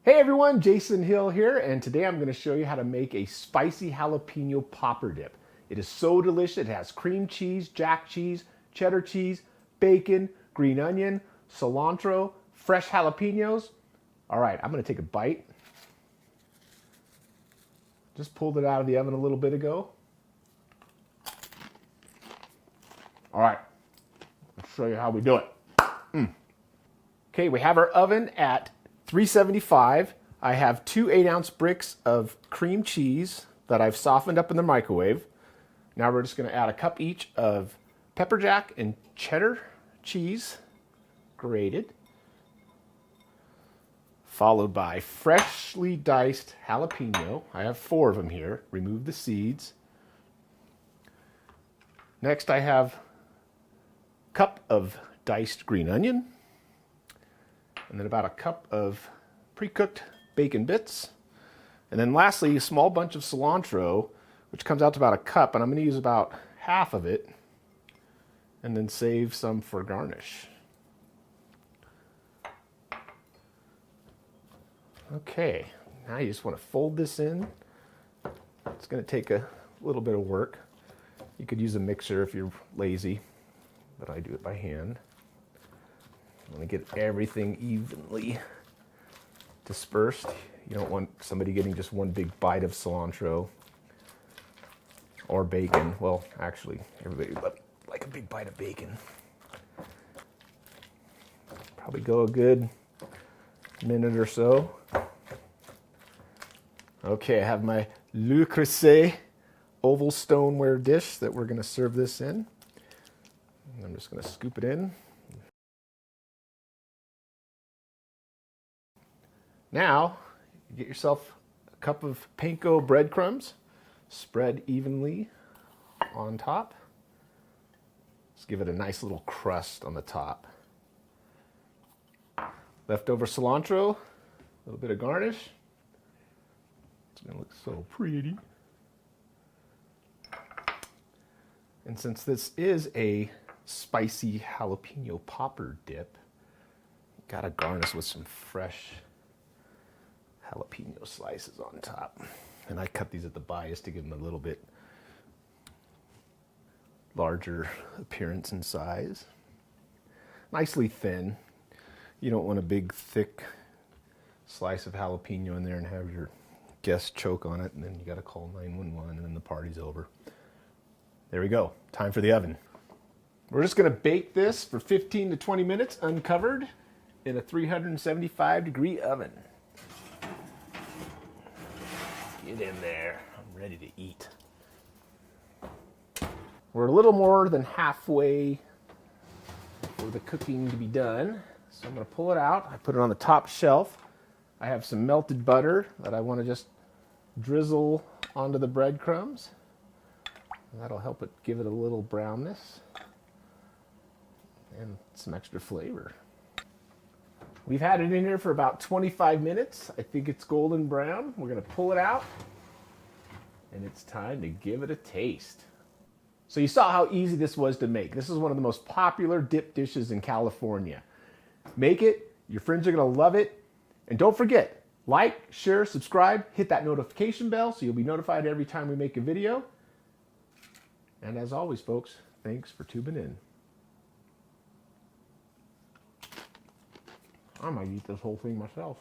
Hey everyone, Jason Hill here, and today I'm going to show you how to make a spicy jalapeno popper dip. It is so delicious. It has cream cheese, jack cheese, cheddar cheese, bacon, green onion, cilantro, fresh jalapenos. All right, I'm going to take a bite. Just pulled it out of the oven a little bit ago. All right, let's show you how we do it. Okay, we have our oven at 375. I have two 8-ounce bricks of cream cheese that I've softened up in the microwave. Now we're just going to add a cup each of pepper jack and cheddar cheese, grated, followed by freshly diced jalapeno. I have 4 of them here. Remove the seeds. Next I have a cup of diced green onion, and then about a cup of pre-cooked bacon bits. And then lastly, a small bunch of cilantro, which comes out to about a cup, and I'm going to use about half of it, and then save some for garnish. Okay, now you just want to fold this in. It's going to take a little bit of work. You could use a mixer if you're lazy, but I do it by hand. I want to get everything evenly dispersed. You don't want somebody getting just one big bite of cilantro or bacon. Well, actually, everybody would like a big bite of bacon. Probably go a good minute or so. Okay, I have my Le Creuset oval stoneware dish that we're going to serve this in. I'm just going to scoop it in. Now, you get yourself a cup of Panko breadcrumbs, spread evenly on top. Just give it a nice little crust on the top. Leftover cilantro, a little bit of garnish. It's going to look so pretty. And since this is a spicy jalapeno popper dip, gotta garnish with some fresh jalapeno slices on top. And I cut these at the bias to give them a little bit larger appearance and size. Nicely thin. You don't want a big thick slice of jalapeno in there and have your guests choke on it, and then you got to call 911 and then the party's over. There we go. Time for the oven. We're just going to bake this for 15 to 20 minutes uncovered in a 375-degree oven. Get in there. I'm ready to eat. We're a little more than halfway for the cooking to be done. So I'm going to pull it out. I put it on the top shelf. I have some melted butter that I want to just drizzle onto the breadcrumbs. That'll help it give it a little brownness and some extra flavor. We've had it in here for about 25 minutes. I think it's golden brown. We're going to pull it out, and it's time to give it a taste. So you saw how easy this was to make. This is one of the most popular dip dishes in California. Make it. Your friends are going to love it. And don't forget, like, share, subscribe, hit that notification bell so you'll be notified every time we make a video. And as always, folks, thanks for tuning in. I might eat this whole thing myself.